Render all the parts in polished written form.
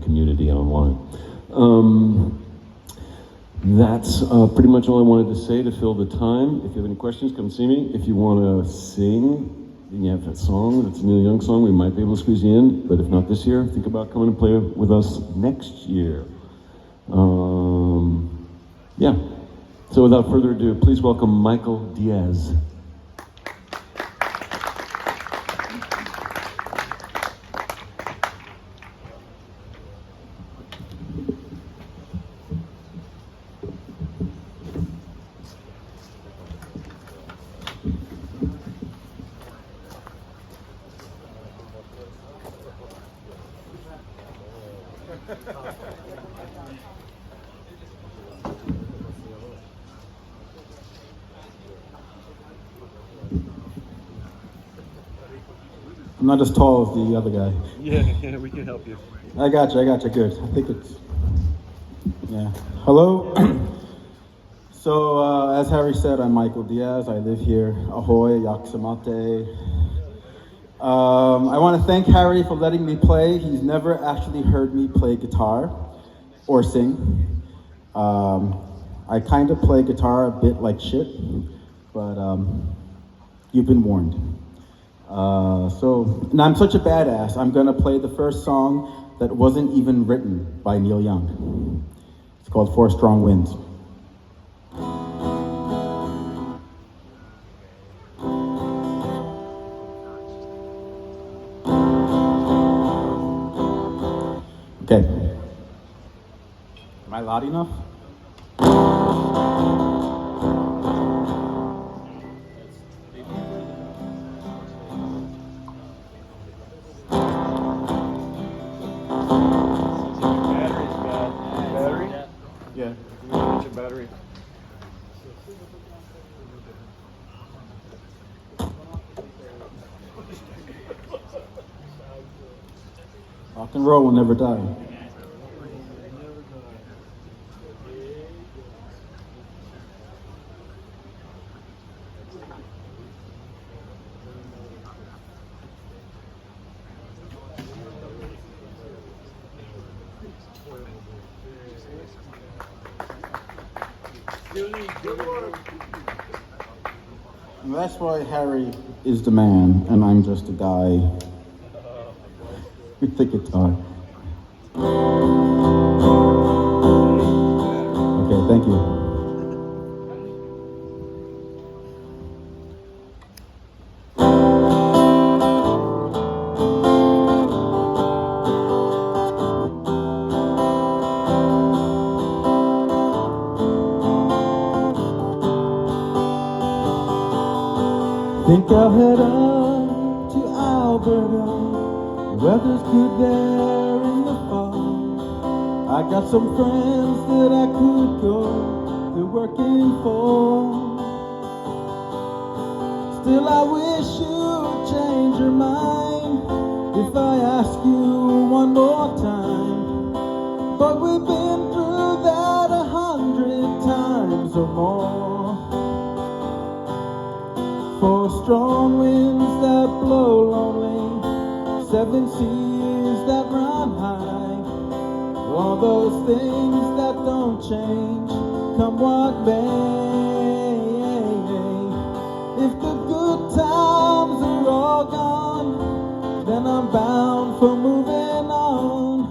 community online. That's pretty much all I wanted to say to fill the time. If you have any questions, come see me. If you want to sing, and you have a song that's a Neil Young song, we might be able to squeeze you in. But if not this year, think about coming and play with us next year. Yeah. So without further ado, please welcome Michael Diaz. I'm not as tall as the other guy. Yeah, we can help you. I got you, good. I think it's, yeah. Hello. So, as Harry said, I'm Michael Diaz. I live here, Ahoy, Yaksamate. I want to thank Harry for letting me play. He's never actually heard me play guitar or sing. I kind of play guitar a bit like shit, but you've been warned. And I'm such a badass, I'm gonna play the first song that wasn't even written by Neil Young. It's called Four Strong Winds. Okay. Am I loud enough? Yeah. Battery. Rock and roll will never die. And that's why Harry is the man, and I'm just a guy with the guitar. Okay, thank you. Think I'll head up to Alberta. The weather's good there in the fall. I got some friends that I could go to working for. Still I wish you'd change your mind if I ask you one more time. But we've been through that 100 times or more. Four strong winds that blow lonely, seven seas that run high, all those things that don't change, come what may. If the good times are all gone, then I'm bound for moving on.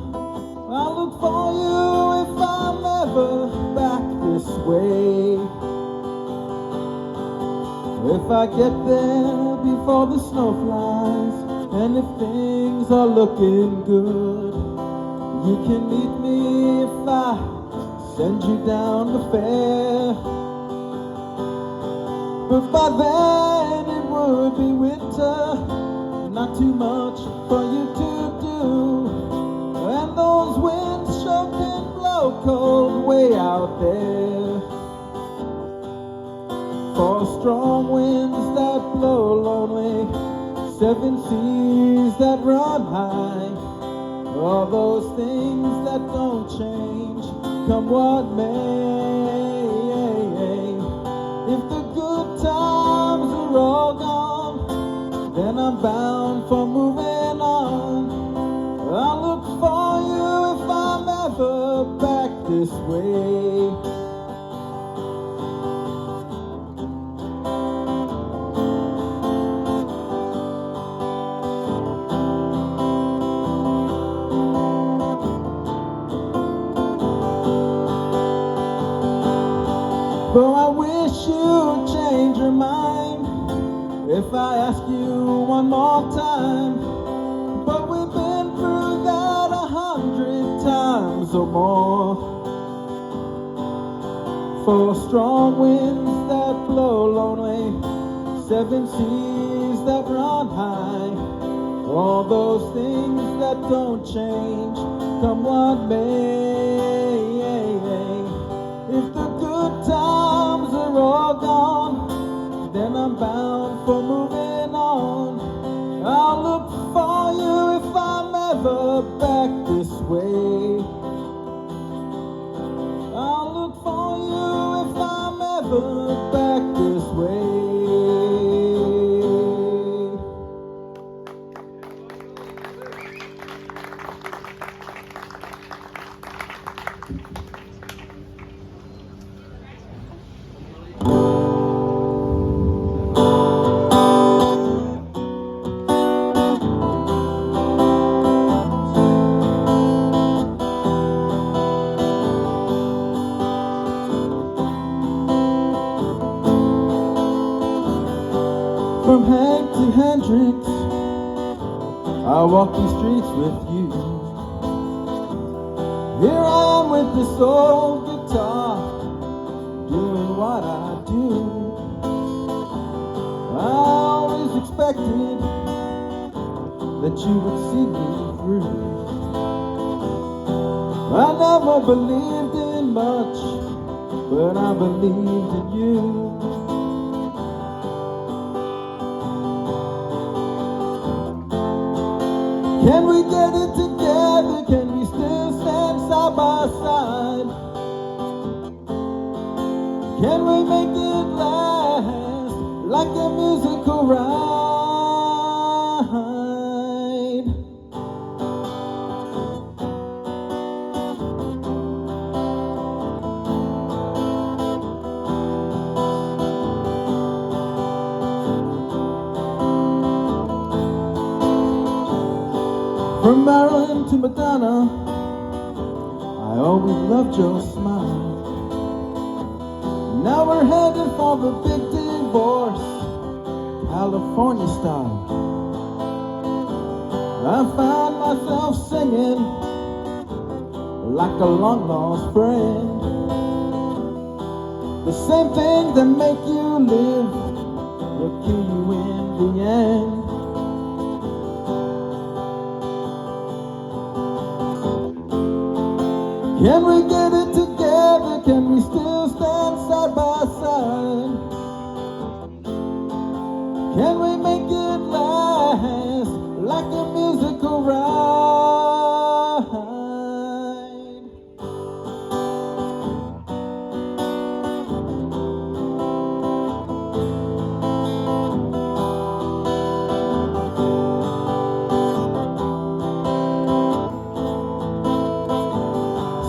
I'll look for you if I'm ever back this way. If I get there before the snow flies, and if things are looking good, you can meet me if I send you down the fair. But by then it would be winter, not too much for you to do, and those winds sure can blow cold way out there. Four strong winds that blow lonely, seven seas that run high, all those things that don't change, come what may. If the good times are all gone, then I'm bound for moving on. I'll look for you if this way. But I wish you'd change your mind if I ask you one more time. But we've been through that 100 times or more. For strong winds that blow lonely, 7 seas that run high, all those things that don't change, come what may. If the good times are all gone, then I'm bound for moving on. I'll look for you if I'm ever back this way. I'll look for you if I'm ever back this way. From Hank to Hendrix, I walk these streets with you. Here I am with this old guitar, doing what I do. I always expected that you would see me through. I never believed in much, but I believed in you. Can we get it together? Can we still stand side by side? Can we make it last like a musical ride? From Maryland to Madonna, I always loved your smile. Now we're headed for the big divorce, California style. I find myself singing like a long lost friend. The same things that make you live will kill you in the end. Can we get it together? Can we still stand side by side? Can we make it last like a musical ride?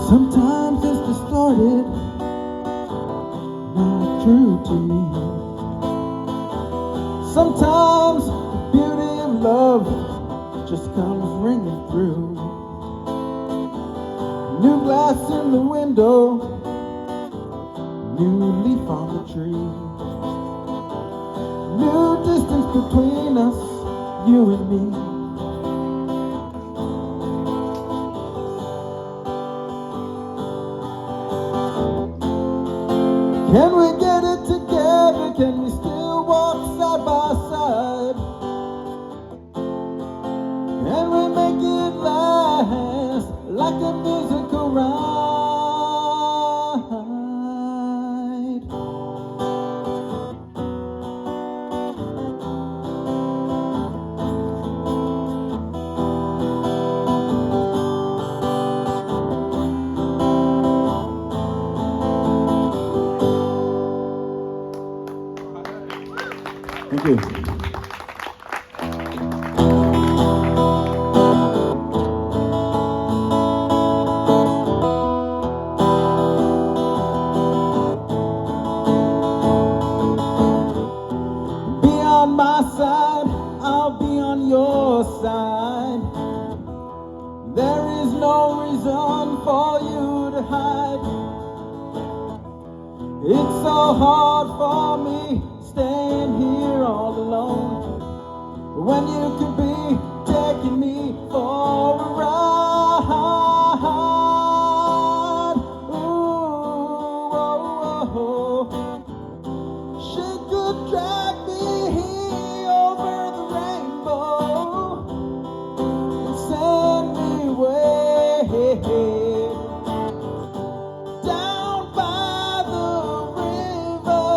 Sometimes it's distorted, not true to me. Sometimes the beauty of love just comes ringing through. New glass in the window, new leaf on the tree. New distance between us, you and me. Can we get it together? Can we still walk side by side? Can we make it last like a musical ride? Thank you. no reason for you to hide. It's so hard for me staying here all alone when you could be taking me for a ride. Ooh, oh, oh, oh. She could drag me over the rainbow and send me away down by the river.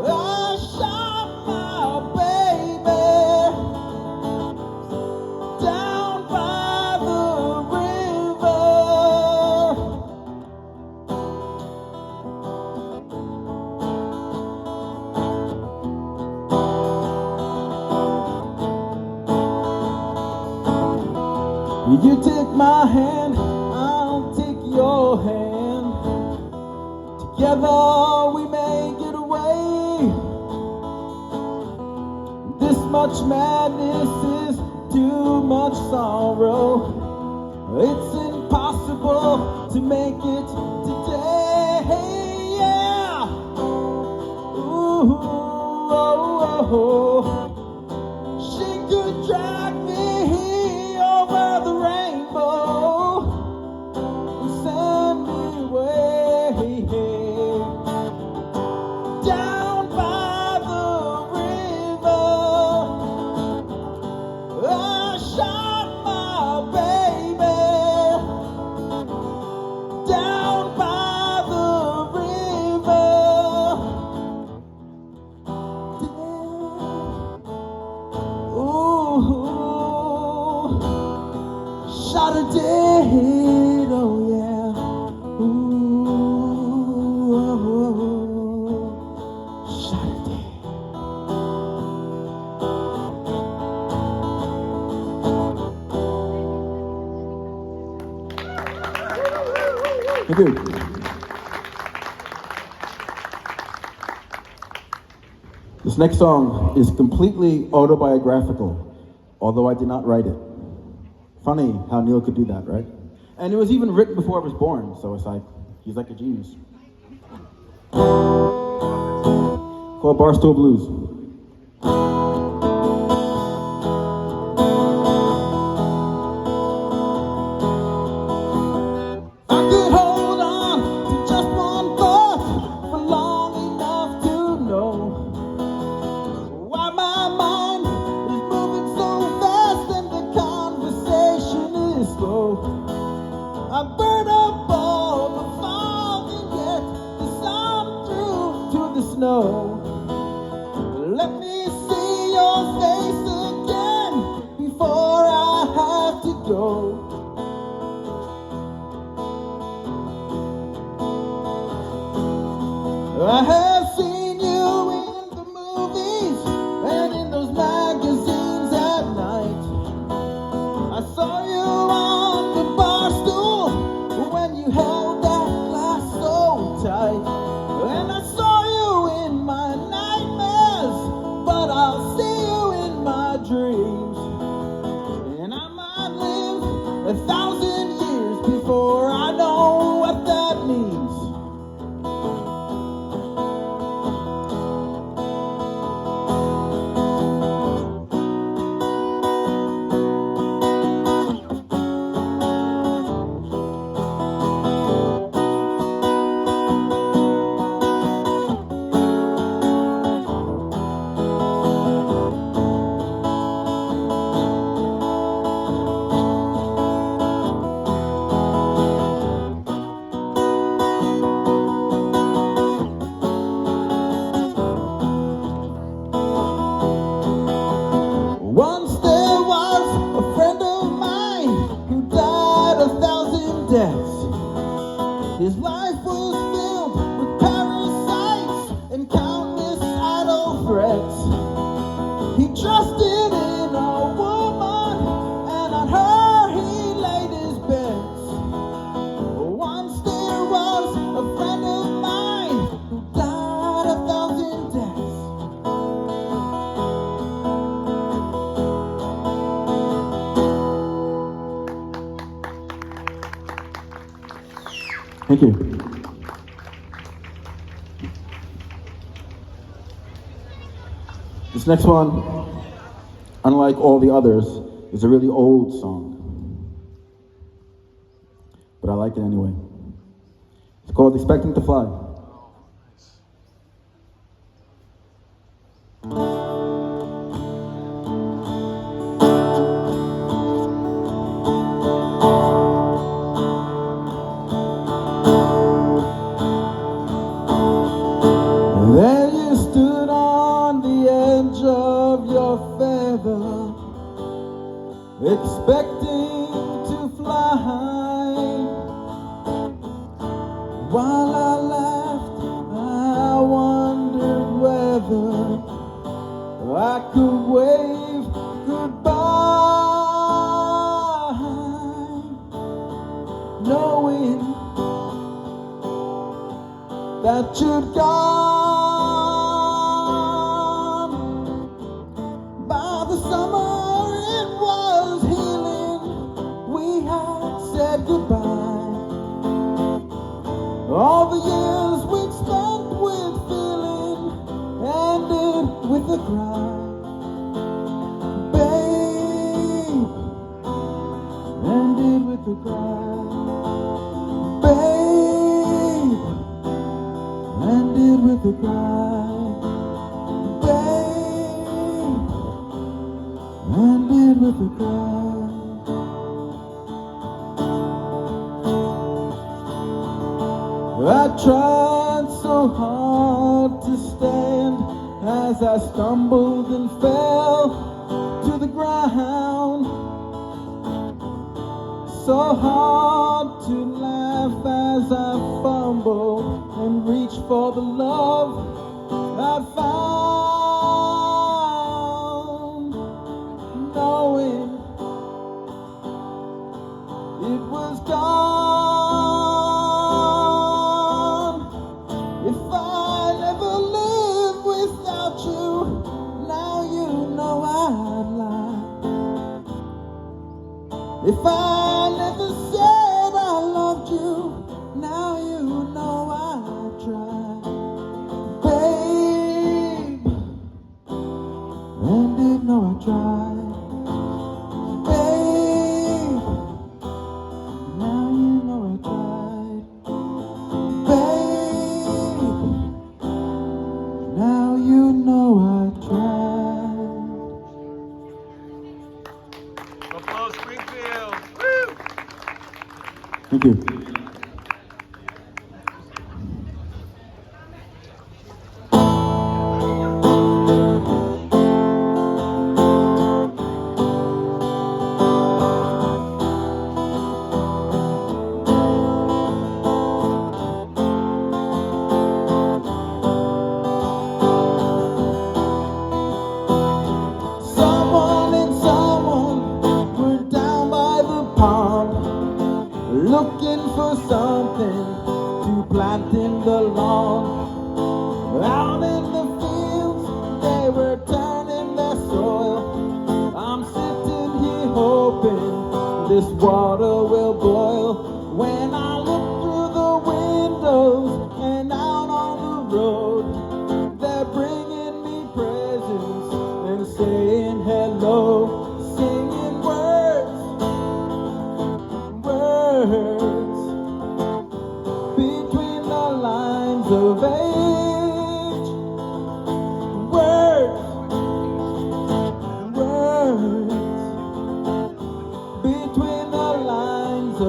I shot my baby down by the river. You take my hand, I'll take your hand. Together we make it away. This much madness is too much sorrow. It's impossible to make it today. Yeah. Ooh, oh, oh, oh. She could drag me over the rainbow and send me away down by the river. I shot my baby down by the river. Ooh, shot a dead, oh yeah. Ooh, oh, oh, shot a dead. Thank you. This next song is completely autobiographical, although I did not write it. Funny how Neil could do that, right? And it was even written before I was born, so it's like, he's like a genius. Called Barstool Blues. I could hold on to just one thought for long enough to know why my mind is moving so fast and the conversation is slow. I burn up all the fog and yet the sun through to the snow. Let me see your face again before I have to go. I have seen you in the movies and in those magazines at night. I saw you on the bar stool when you held that glass so tight. And I saw you in my nightmares, but I'll see you in my dreams. And I might live 1,000 years before I know what that means. Once there was a friend of mine who died 1,000 deaths. His life was filled with parasites and countless idle threats. He trusted in a woman, and on her he laid his bets. Once there was a friend of mine who died 1,000 deaths. Thank you. This next one, unlike all the others, is a really old song. But I like it anyway. It's called Expecting to Fly. There you stood on the edge of your feather, expecting to fly. While I laughed, I wondered whether I could wave goodbye, knowing that you'd gone. By the summer it was healing, we had said goodbye. All the years we'd spent with feeling ended with a cry. Babe, ended with a cry. Babe, ended with a cry. Babe, ended with a cry. I tried so hard to stand as I stumbled and fell to the ground. So hard to laugh as I fumbled and reached for the love I found, knowing it was gone. If I never live without you, now you know I'd lie. If I never said I loved you, now you know I'd try. Babe, and did know I tried. Babe, now you know I tried. Babe, now you know I tried. Buffalo Springfield. Woo! Thank you. Someone and someone were down by the pond, looking for something to plant in the lawn. Out in the fields, they were turning their soil. I'm sitting here hoping this water will boil. When I look through the windows and out on the road, they're bringing me presents and saying hello, singing words, words between the lines of age. Words, words between the lines of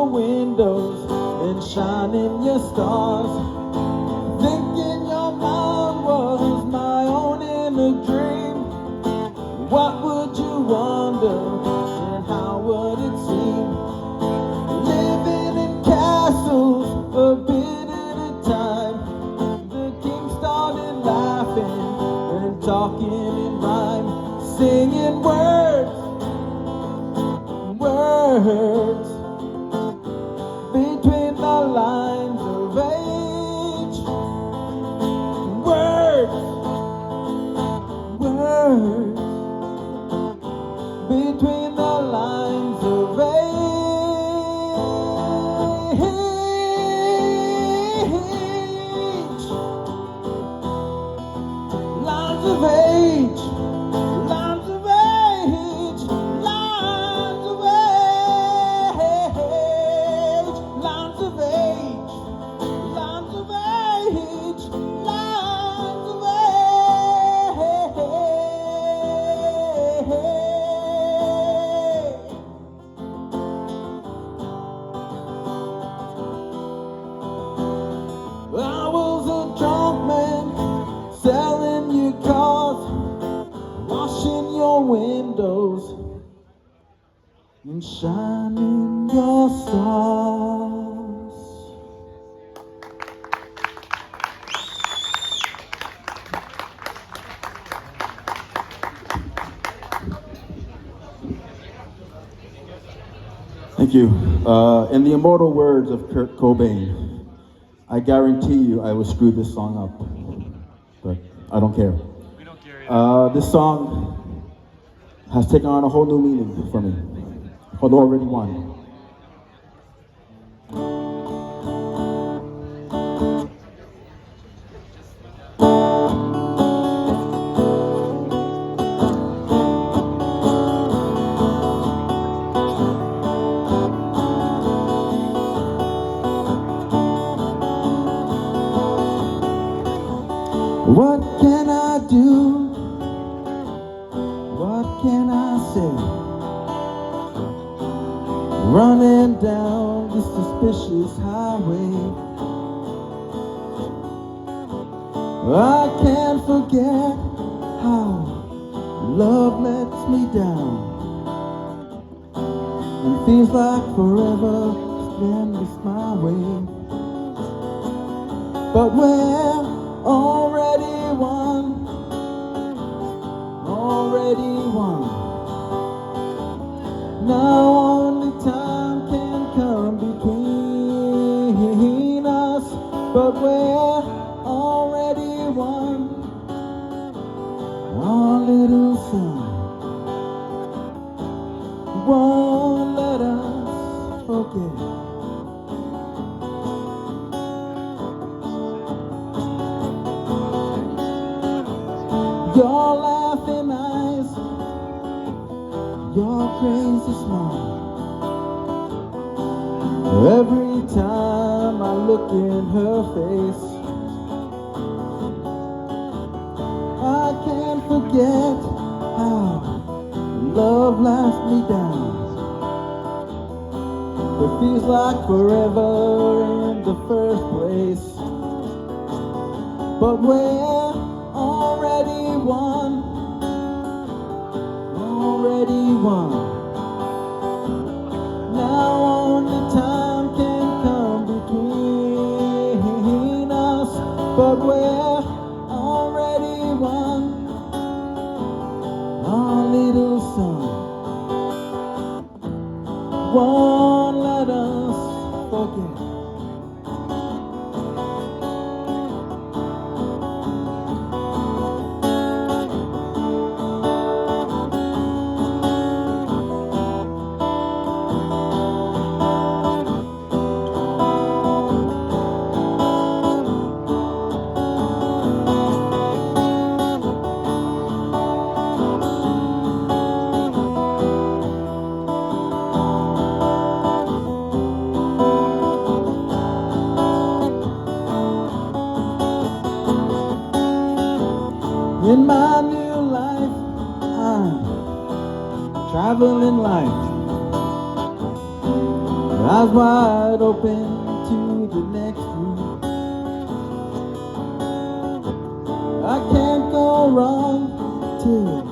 your windows and shining your stars, thinking your mind was my own in a dream. What would you wonder, and how would it seem? Living in castles a bit at a time. The king started laughing and talking in rhyme, singing words between the lines of age. Words between the lines of age. Lines of age. Lines of age. Lines of age. Lines of age. Lines of age. Lines of age. I was a drunk man, selling you cars, washing your windows and shining your stars. Thank you. In the immortal words of Kurt Cobain, I guarantee you I will screw this song up, but I don't care. We don't care either. This song has taken on a whole new meaning for me, called Already Won. What can I do? What can I say? Running down this suspicious highway, I can't forget how love lets me down and feels like forever spend this my way. But we're already won, already won. Now only time can come between us, but we're already won. Our little son won't let us forget. Your laughing eyes, your crazy smile. Every time I look in her face, I can't forget how love lasts me down. It feels like forever in the first place, but we're already won, already won. Now only time can come between us, but we're already won. Our little son won't let us forget. In my new life, I'm traveling light. eyes wide open to the next room. I can't go wrong till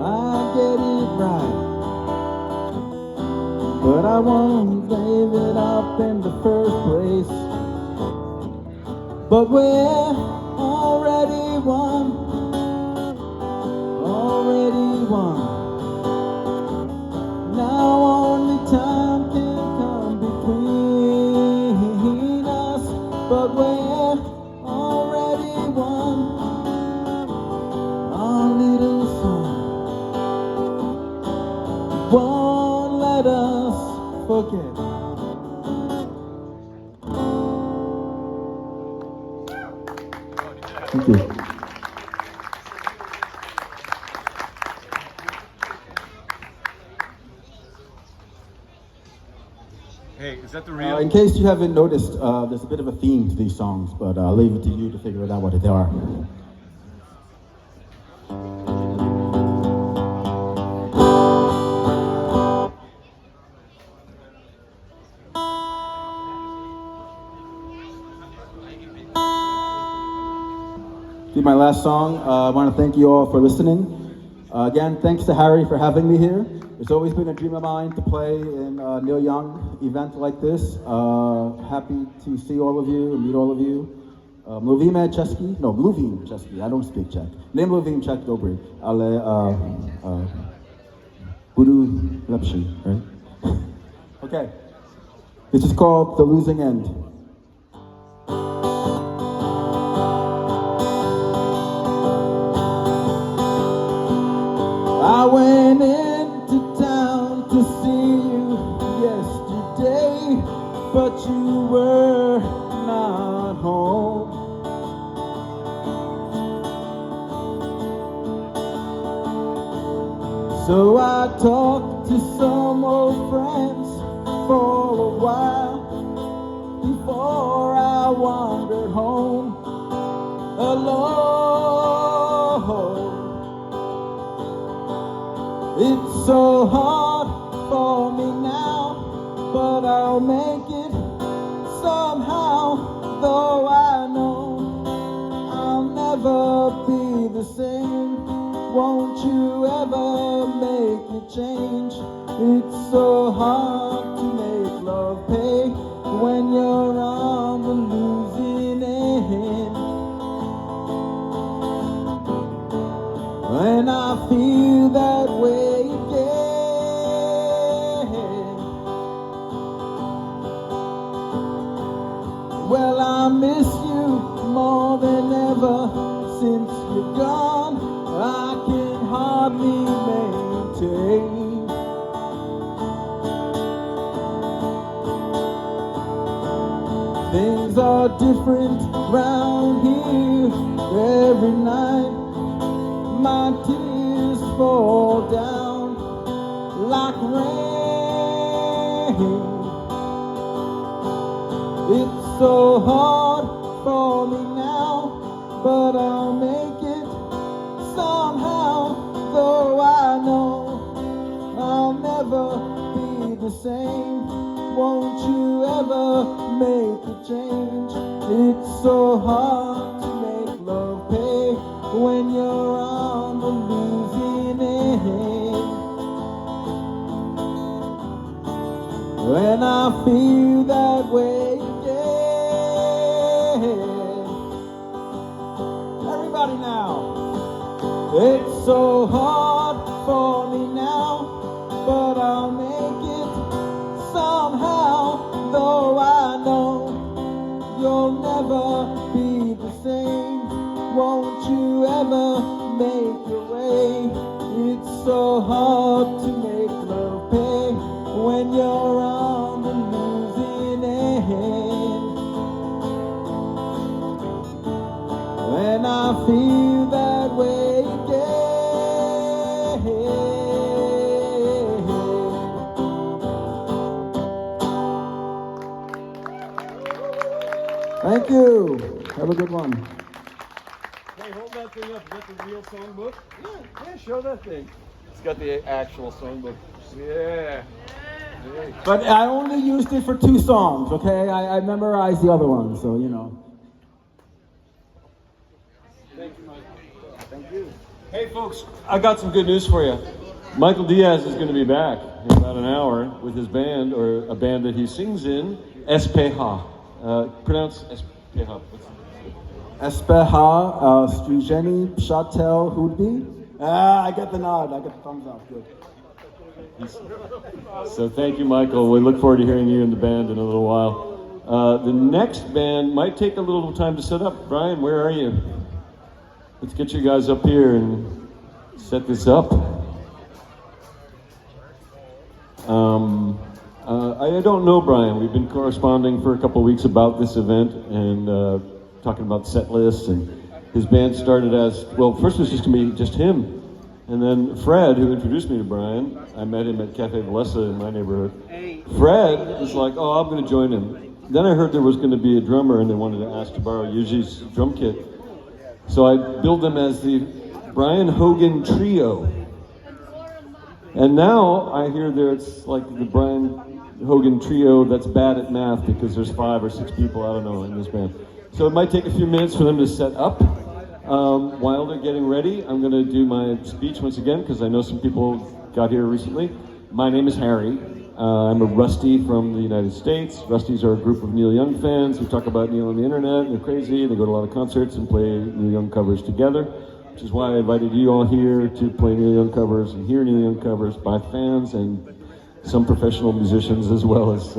I get it right, but I won't leave it up in the first place. But we're already won, already won. Now only time can come between us, but we're already won. Our little song won't let us forget. Thank you. Hey, is that the real? In case you haven't noticed, there's a bit of a theme to these songs, but I'll leave it to you to figure it out what they are. This is my last song. I want to thank you all for listening. Again, thanks to Harry for having me here. It's always been a dream of mine to play in a Neil Young event like this. Happy to see all of you and meet all of you. Mluvíme česky? No, mluvím česky. I don't speak Czech. Nemluvím Czech dobry, ale budu lepší, right? Okay. This is called The Losing End. I went into town to see you yesterday, but you were not home. So I talked to some old friends for a while before I wandered home alone. It's so hard for me now, but I'll make it somehow. Though I know I'll never be the same. Won't you ever make a change? It's so hard to make love pay when you're on the losing end. And I feel that way again. Well, I miss you more than ever since you're gone. I can hardly maintain. Things are different round here every night. My tears fall down like rain. It's so hard for me now, but I'll make it somehow. Though I know I'll never be the same. Won't you ever make a change? It's so hard to make love pay when you're on the losing end. When I feel that way again. Everybody now. It's so hard for me now, but I'll make it somehow. Though I know you'll never be the same. Won't you ever make your way? It's so hard to make love pay when you're on the losing end. When I feel that way again. Thank you. Have a good one. Hey, hold that thing up. Is that the real songbook? Yeah, show that thing. It's got the actual songbook. Yeah. But I only used it for 2 songs, okay? I memorized the other ones, so you know. Hey folks, I got some good news for you. Michael Diaz is going to be back in about an hour with his band, or a band that he sings in, SPH. Pronounce SPH. SPH, Strugeni, Pshatel, Hudbi. I get the nod, I get the thumbs up, good. So thank you, Michael. We look forward to hearing you in the band in a little while. The next band might take a little time to set up. Brian, where are you? Let's get you guys up here and set this up. I don't know Brian. We've been corresponding for a couple of weeks about this event and talking about set lists. And his band started as, well, first it was just going to be just him. And then Fred, who introduced me to Brian, I met him at Cafe Valessa in my neighborhood. Fred was like, oh, I'm going to join him. Then I heard there was going to be a drummer and they wanted to ask to borrow Yuji's drum kit. So I billed them as the Brian Hogan Trio. And now I hear it's like the Brian Hogan Trio that's bad at math because there's 5 or 6 people, I don't know, in this band. So it might take a few minutes for them to set up. While they're getting ready, I'm going to do my speech once again because I know some people got here recently. My name is Harry. I'm a Rusty from the United States. Rusties are a group of Neil Young fans who talk about Neil on the internet, and they're crazy. They go to a lot of concerts and play Neil Young covers together, which is why I invited you all here to play Neil Young covers and hear Neil Young covers by fans and some professional musicians as well as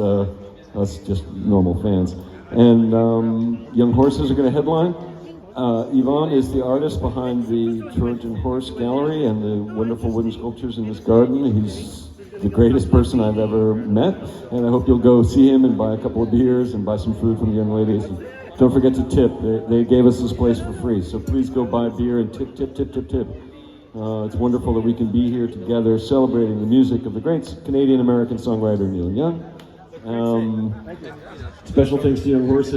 us just normal fans. And Young Horses are going to headline. Yvonne is the artist behind the Trojan Horse Gallery and the wonderful wooden sculptures in this garden. He's the greatest person I've ever met, and I hope you'll go see him and buy a couple of beers and buy some food from the young ladies. And don't forget to tip. They gave us this place for free, so please go buy beer and tip, tip, tip, tip, tip. It's wonderful that we can be here together celebrating the music of the great Canadian-American songwriter Neil Young. Special thanks to Young Horses.